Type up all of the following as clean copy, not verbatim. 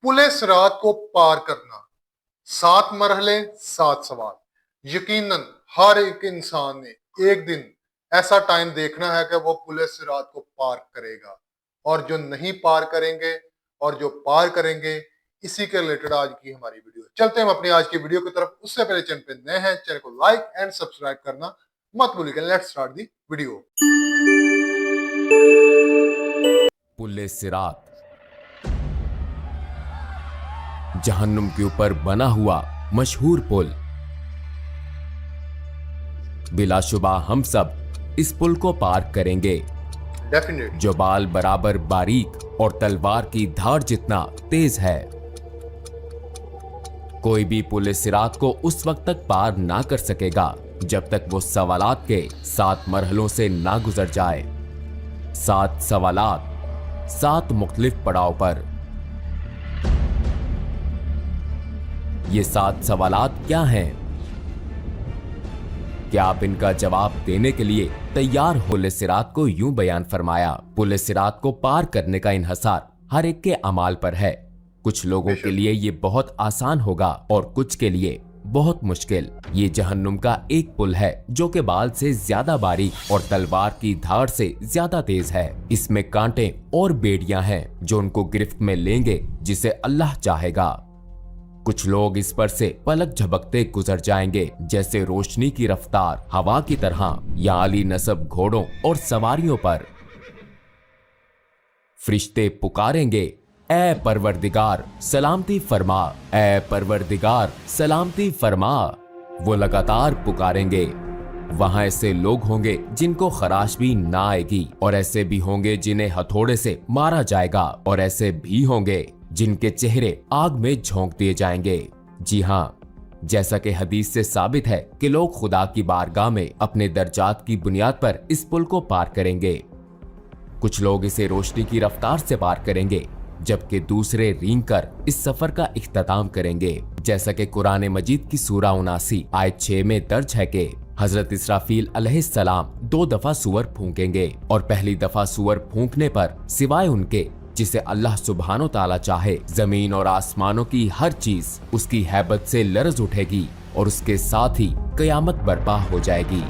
पुले सिरात को पार करना, 7 मरहले 7 सवाल। यकीनन हर एक इंसान ने एक दिन ऐसा टाइम देखना है कि वो पुले सिरात को पार करेगा, और जो नहीं पार करेंगे और जो पार करेंगे, इसी के रिलेटेड आज की हमारी वीडियो। चलते हैं हम अपनी आज की वीडियो की तरफ। उससे पहले चैनल पे नए हैं, चैनल को लाइक एंड सब्सक्राइब करना मत भूलिएगा। Let's start the video. पुले सिरात जहन्नुम के ऊपर बना हुआ मशहूर पुल। बिलाशुबा हम सब इस पुल को पार करेंगे, डेफिनेटली। जो बाल बराबर बारीक और तलवार की धार जितना तेज है। कोई भी पुले सिरात को उस वक्त तक पार ना कर सकेगा जब तक वो सवालात के 7 मरहलों से ना गुजर जाए। 7 सवालात 7 मुख्तलिफ पड़ाव पर। ये 7 सवालात क्या हैं? क्या आप इनका जवाब देने के लिए तैयार हो? पुले सिरात को यूं बयान फरमाया, पुले सिरात को पार करने का इन्हसार हर एक के अमाल पर है। कुछ लोगों के लिए ये बहुत आसान होगा और कुछ के लिए बहुत मुश्किल। ये जहन्नुम का एक पुल है जो के बाल से ज्यादा बारीक और तलवार की धार से ज्यादा तेज है। इसमें कांटे और बेड़ियां हैं जो उनको गिरफ्त में लेंगे जिसे अल्लाह चाहेगा। कुछ लोग इस पर से पलक झपकते गुजर जाएंगे जैसे रोशनी की रफ्तार हवा की तरह, या आली नसब घोड़ों और सवारियों पर। फरिश्ते पुकारेंगे, ऐ परवरदिगार सलामती फरमा, ऐ परवरदिगार सलामती फरमा। वो लगातार पुकारेंगे। वहां ऐसे लोग होंगे जिनको खराश भी ना आएगी, और ऐसे भी होंगे जिन्हें हथौड़े से मारा जाएगा, और ऐसे भी होंगे जिनके चेहरे आग में झोंक दिए जाएंगे। जी हाँ, जैसा कि हदीस से साबित है कि लोग खुदा की बारगाह में अपने दर्जात की बुनियाद पर इस पुल को पार करेंगे। कुछ लोग इसे रोशनी की रफ्तार से पार करेंगे, जबकि दूसरे रेंग कर इस सफर का इख्तिताम करेंगे। जैसा कि कुरान मजीद की सूरा 79 आयत 6 में दर्ज है कि हजरत इसराफील अलैहिस्सलाम 2 दफा सूअर फूंकेंगे, और पहली दफा सूअर फूंकने पर सिवाय उनके जिसे अल्लाह सुब्हानो ताला चाहे, जमीन और आसमानों की हर चीज उसकी हैबत से लरज उठेगी, और उसके साथ ही कयामत बर्पा हो जाएगी।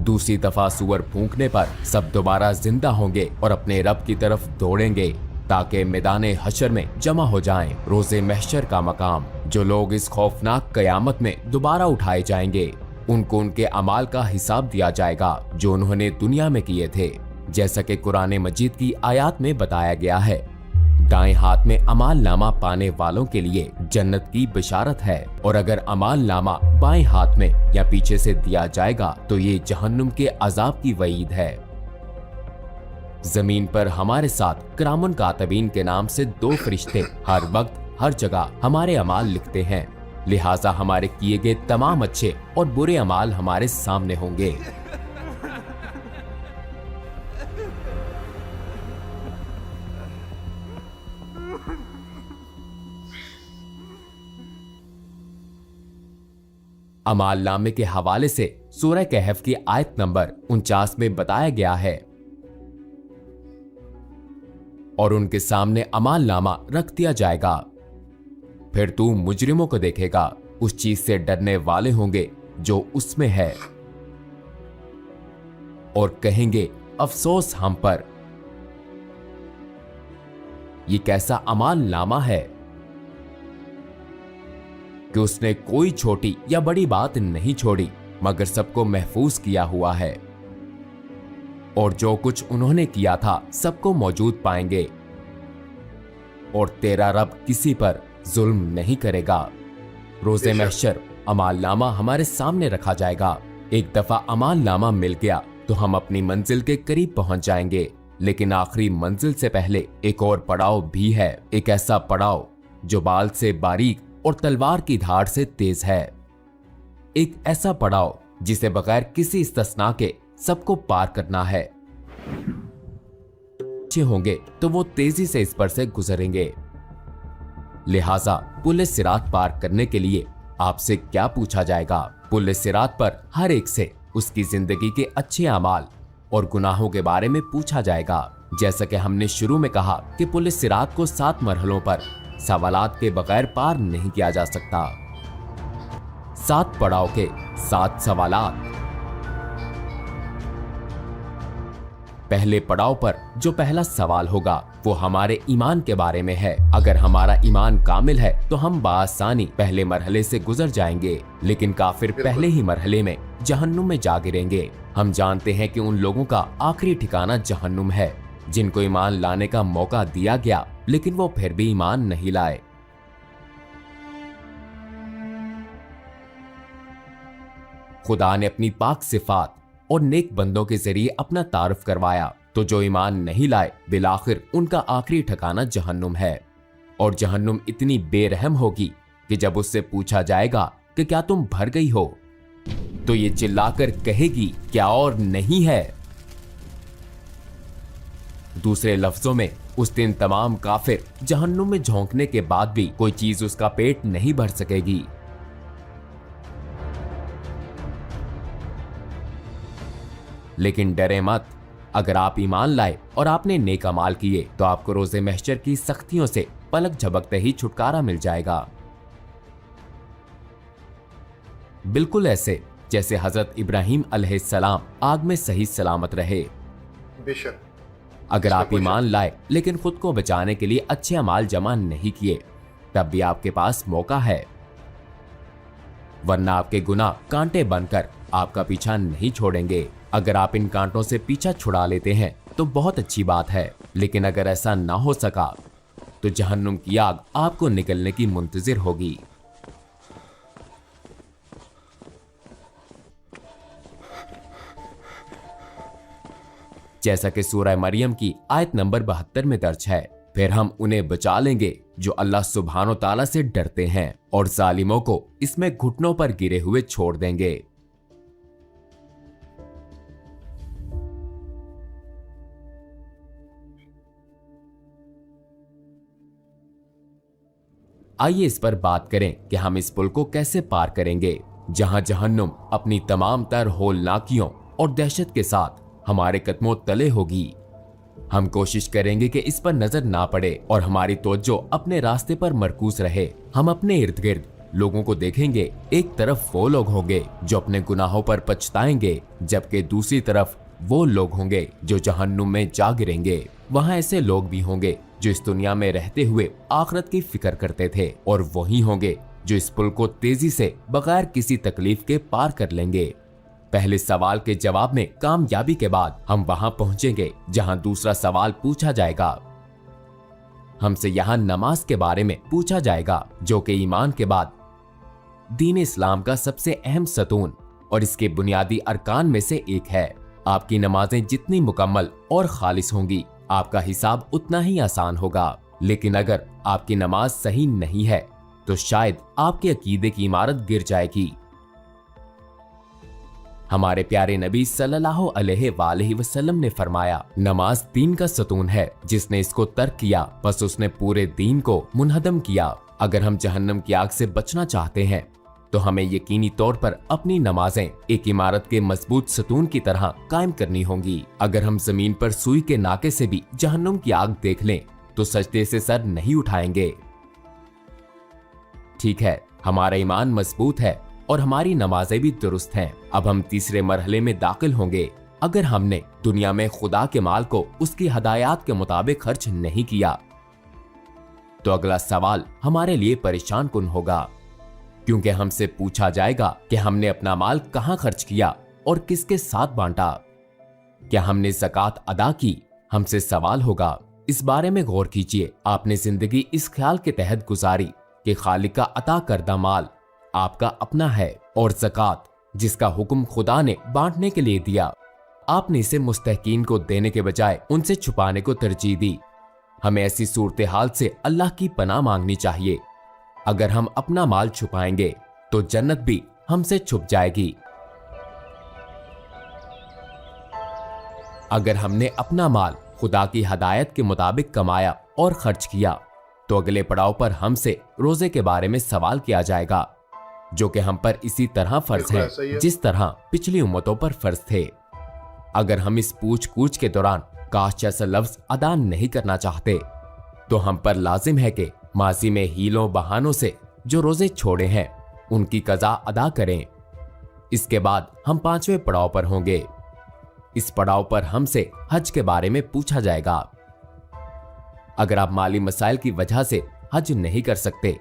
दूसरी दफा सूअर फूंकने पर सब दोबारा जिंदा होंगे और अपने रब की तरफ दौड़ेंगे ताकि मैदाने हशर में जमा हो जाएं, रोजे महशर का मकाम। जो लोग इस खौफनाक कयामत में दोबारा उठाए जाएंगे, उनको उनके अमाल का हिसाब दिया जाएगा जो उन्होंने दुनिया में किए थे। जैसा कि कुरान मजीद की आयत में बताया गया है, दाएं हाथ में अमाल नामा पाने वालों के लिए जन्नत की बिशारत है, और अगर अमाल नामा बाएं हाथ में या पीछे से दिया जाएगा तो ये जहन्नुम के अजाब की वईद है। जमीन पर हमारे साथ किरामुन कातिबीन के नाम से 2 फरिश्ते हर वक्त हर जगह हमारे अमाल लिखते हैं, लिहाजा हमारे किए गए तमाम अच्छे और बुरे अमाल हमारे सामने होंगे। अमाल नामे के हवाले से सूरह कहफ की आयत नंबर 49 में बताया गया है, और उनके सामने अमाल नामा रख दिया जाएगा। फिर तू मुजरिमों को देखेगा, उस चीज से डरने वाले होंगे जो उसमें है, और कहेंगे अफसोस हम पर। ये कैसा अमाल नामा है कि उसने कोई छोटी या बड़ी बात नहीं छोड़ी, मगर सबको महफूज किया हुआ है, और जो कुछ उन्होंने किया था सबको मौजूद पाएंगे, और तेरा रब किसी पर जुल्म नहीं करेगा। रोजे महशर अमाल नामा हमारे सामने रखा जाएगा। एक दफा अमाल नामा मिल गया तो हम अपनी मंजिल के करीब पहुंच जाएंगे, लेकिन आखिरी मंजिल से पहले एक और पड़ाव भी है। एक ऐसा पड़ाव जो बाल से बारीक और तलवार की धार से तेज है। एक ऐसा पड़ाव जिसे बगैर किसी इस्तिस्ना के सबको पार करना है। अच्छे होंगे तो वो तेजी से इस पर से गुजरेंगे। लिहाजा पुल सिरात पार करने के लिए आपसे क्या पूछा जाएगा? पुल सिरात पर हर एक से उसकी जिंदगी के अच्छे अमाल और गुनाहों के बारे में पूछा जाएगा। जैसा कि हमने शुरू में कहा कि पुलिस सिरात को 7 मरहलों पर सवालात के बगैर पार नहीं किया जा सकता। 7 पड़ाव के 7 सवालात। पहले पड़ाव पर जो पहला सवाल होगा वो हमारे ईमान के बारे में है। अगर हमारा ईमान कामिल है तो हम बआसानी पहले मरहले से गुजर जाएंगे, लेकिन काफिर पहले ही मरहले में जहन्नुम में जा गिरेंगे। हम जानते हैं कि उन लोगों का आखिरी ठिकाना जहन्नुम है जिनको ईमान लाने का मौका दिया गया लेकिन वो फिर भी ईमान नहीं लाए। खुदा ने अपनी पाक सिफात और नेक बंदों के जरिए अपना तारुफ करवाया, तो जो ईमान नहीं लाए बिलाखिर उनका आखिरी ठिकाना जहन्नुम है। और जहन्नुम इतनी बेरहम होगी कि जब उससे पूछा जाएगा कि क्या तुम भर गई हो, तो ये चिल्लाकर कहेगी क्या और नहीं है। दूसरे लफ्जों में उस दिन तमाम काफिर जहन्नुम में झोंकने के बाद भी कोई चीज उसका पेट नहीं भर सकेगी। लेकिन डरे मत, अगर आप ईमान लाए और आपने नेक अमाल किए तो आपको रोजे महशर की सख्तियों से पलक झपकते ही छुटकारा मिल जाएगा। बिल्कुल ऐसे जैसे हजरत इब्राहिम अलैहिस्सलाम आग में सही सलामत रहे। बेशक अगर आप ईमान लाए लेकिन खुद को बचाने के लिए अच्छे अमाल जमा नहीं किए, तब भी आपके पास मौका है, वरना आपके गुनाह कांटे बनकर आपका पीछा नहीं छोड़ेंगे। अगर आप इन कांटों से पीछा छुड़ा लेते हैं तो बहुत अच्छी बात है, लेकिन अगर ऐसा ना हो सका तो जहन्नुम की आग आपको निकलने की मुंतजिर होगी। जैसा कि सूरह मरियम की आयत नंबर 72 में दर्ज है, फिर हम उन्हें बचा लेंगे जो अल्लाह सुब्हानो ताला से डरते हैं और जालिमों को इसमें घुटनों पर गिरे हुए छोड़ देंगे। आइए इस पर बात करें कि हम इस पुल को कैसे पार करेंगे, जहां जहन्नुम अपनी तमाम तर होलनाकियों और दहशत के साथ हमारे कदमों तले होगी। हम कोशिश करेंगे कि इस पर नजर ना पड़े और हमारी तवज्जो अपने रास्ते पर मरकूज रहे। हम अपने इर्द गिर्द लोगों को देखेंगे। एक तरफ वो लोग होंगे जो अपने गुनाहों पर पछताएंगे, जबकि दूसरी तरफ वो लोग होंगे जो जहन्नुम में जा गिरेंगे। वहां ऐसे लोग भी होंगे जो इस दुनिया में रहते हुए आखिरत की फिक्र करते थे, और वही होंगे जो इस पुल को तेजी से बगैर किसी तकलीफ के पार कर लेंगे। पहले सवाल के जवाब में कामयाबी के बाद हम वहां पहुंचेंगे जहां दूसरा सवाल पूछा जाएगा। हमसे यहां नमाज के बारे में पूछा जाएगा, जो कि ईमान के बाद दीन इस्लाम का सबसे अहम सतून और इसके बुनियादी अरकान में से एक है। आपकी नमाजें जितनी मुकम्मल और खालिस होंगी, आपका हिसाब उतना ही आसान होगा। लेकिन अगर आपकी नमाज सही नहीं है तो शायद आपके अकीदे की इमारत गिर जाएगी। हमारे प्यारे नबी सल्लल्लाहु अलैहि वसल्लम ने फरमाया, नमाज दीन का सतून है, जिसने इसको तर्क किया बस उसने पूरे दीन को मुनहदम किया। अगर हम जहन्नम की आग से बचना चाहते हैं तो हमें यकीनी तौर पर अपनी नमाजें एक इमारत के मजबूत सतून की तरह कायम करनी होंगी। अगर हम जमीन पर सुई के नाके से भी जहन्नुम की आग देख लें तो सजदे से सर नहीं उठाएंगे। ठीक है, हमारा ईमान मजबूत है और हमारी नमाजें भी दुरुस्त हैं। अब हम तीसरे मरहले में दाखिल होंगे। अगर हमने दुनिया में खुदा के माल को उसकी हदायत के मुताबिक खर्च नहीं किया तो अगला सवाल हमारे लिए परेशान कुन होगा, क्योंकि हमसे पूछा जाएगा कि हमने अपना माल कहां खर्च किया और किसके साथ बांटा। क्या हमने ज़कात अदा की? हमसे सवाल होगा। इस बारे में गौर कीजिए। आपने जिंदगी इस ख्याल के तहत गुजारी कि खालिक का अता करदा माल आपका अपना है और ज़कात जिसका हुक्म खुदा ने बांटने के लिए दिया, आपने इसे मुस्तहकीन को देने के बजाय उनसे छुपाने को तरजीह दी। हमें ऐसी सूरत हाल से अल्लाह की पनाह मांगनी चाहिए। अगर हम अपना माल छुपाएंगे तो जन्नत भी हमसे छुप जाएगी। अगर हमने अपना माल खुदा की हदायत के मुताबिक कमाया और खर्च किया तो अगले पड़ाव पर हमसे रोजे के बारे में सवाल किया जाएगा, जो कि हम पर इसी तरह फर्ज है जिस तरह पिछली उम्मतों पर फर्ज थे। अगर हम इस पूछ कूछ के दौरान काश जैसा लफ्ज अदा नहीं करना चाहते तो हम पर लाजिम है कि माजी में हीलों बहानों से जो रोजे छोड़े हैं उनकी कज़ा अदा करें। इसके बाद हम 5वें पड़ाव पर होंगे। इस पड़ाव पर हमसे हज के बारे में पूछा जाएगा। अगर आप माली मसाइल की वजह से हज नहीं कर सकते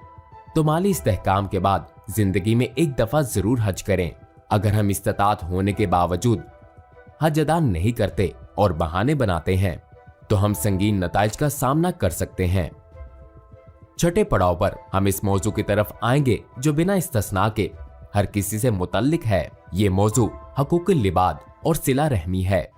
तो माली इस्तेहकाम के बाद जिंदगी में एक दफा जरूर हज करें। अगर हम इस्तात होने के बावजूद हज अदा नहीं करते और बहाने बनाते हैं तो हम संगीन नताइज का सामना कर सकते हैं। छठे पड़ाव पर हम इस मौजू की तरफ आएंगे जो बिना इस्तिस्ना के हर किसी से मुतल्लिक है। ये मौजू हकूकुल लिबाद और सिला रहमी है।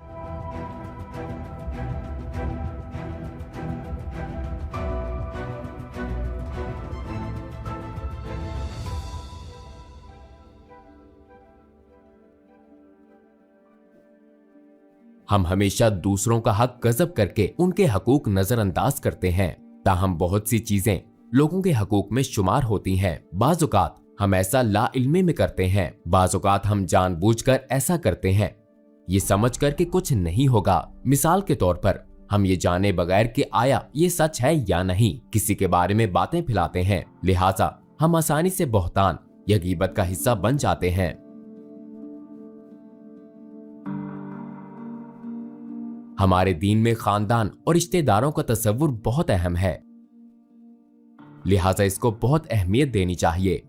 हम हमेशा दूसरों का हक गजब करके उनके हकूक नजरअंदाज करते हैं। ताहम बहुत सी चीजें लोगों के हकूक में शुमार होती हैं। बाज़ औक़ात हम ऐसा ला इल्मी में करते हैं, बाज़ औक़ात हम जानबूझकर ऐसा करते हैं ये समझ कर कि कुछ नहीं होगा। मिसाल के तौर पर हम ये जाने बगैर कि आया ये सच है या नहीं किसी के बारे में बातें फैलाते हैं, लिहाजा हम आसानी से बहतान या गीबत का हिस्सा बन जाते हैं। हमारे दीन में खानदान और रिश्तेदारों का तस्वुर बहुत अहम है, लिहाजा इसको बहुत अहमियत देनी चाहिए।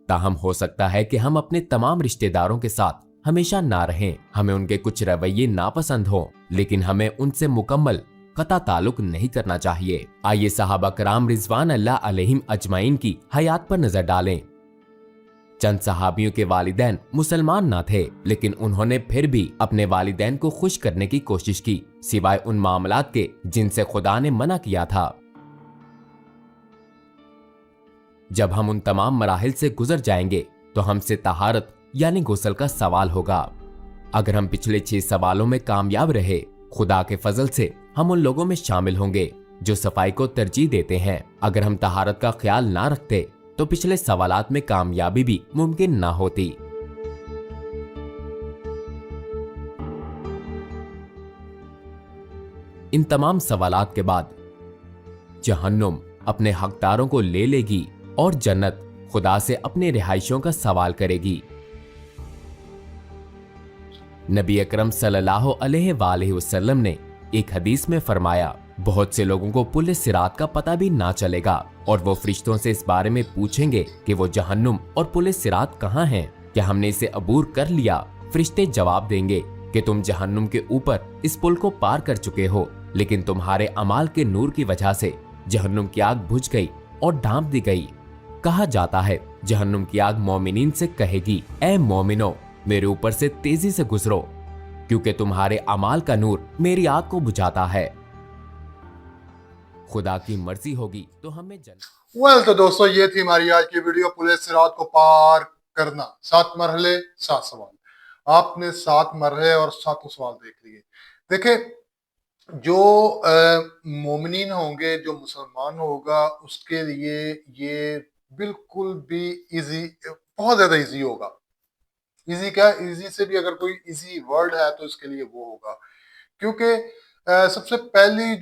ताहम हो सकता है कि हम अपने तमाम रिश्तेदारों के साथ हमेशा ना रहें, हमें उनके कुछ रवैये नापसंद हों, लेकिन हमें उनसे मुकम्मल कता ताल्लुक नहीं करना चाहिए। आइए सहाबा कराम रिजवान अल्लाह अलैहिम अजमाइन की हयात पर नजर डालें। चंद सहाबियों के वालिदैन मुसलमान ना थे, लेकिन उन्होंने फिर भी अपने वालिदैन को खुश करने की कोशिश की, सिवाय उन मामलात के जिनसे खुदा ने मना किया था। जब हम उन तमाम मराहिल से गुजर जाएंगे तो हमसे तहारत यानी गुस्ल का सवाल होगा। अगर हम पिछले 6 सवालों में कामयाब रहे, खुदा के फजल से हम उन लोगों में शामिल होंगे जो सफाई को तरजीह देते हैं। अगर हम तहारत का ख्याल ना रखते तो पिछले सवालात में कामयाबी भी मुमकिन ना होती। इन तमाम सवालात के बाद जहन्नुम अपने हकदारों को ले लेगी और जन्नत खुदा से अपने रिहाइशों का सवाल करेगी। नबी अकरम सल्लल्लाहु अलैहि वसल्लम ने एक हदीस में फरमाया, बहुत से लोगों को पुल सिरात का पता भी ना चलेगा और वो फरिश्तों से इस बारे में पूछेंगे कि वो जहन्नुम और पुल सिरात कहाँ हैं, क्या हमने इसे अबूर कर लिया। फरिश्ते जवाब देंगे कि तुम जहन्नुम के ऊपर इस पुल को पार कर चुके हो, लेकिन तुम्हारे अमाल के नूर की वजह से जहन्नुम की आग बुझ गई और ढांप दी गई। कहा जाता है जहन्नुम की आग मोमिनीन से कहेगी, ए मोमिनो मेरे ऊपर से तेजी से गुजरो, क्योंकि तुम्हारे अमाल का नूर मेरी आग को बुझाता है। खुदा की मर्जी होगी तो हमें तो दोस्तों ये थी हमारी आज की वीडियो, पुलिस सिरात को पार करना, 7 मरहले 7 सवाल। आपने 7 मरहले और 7 सवाल देख लिए। देखे जो मोमिनीन होंगे, जो मुसलमान होगा, उसके लिए ये बिल्कुल भी इजी, बहुत ज्यादा इजी होगा। इजी क्या, इजी से भी अगर कोई इजी वर्ड है तो इसके लिए वो होगा, क्योंकि सबसे पहली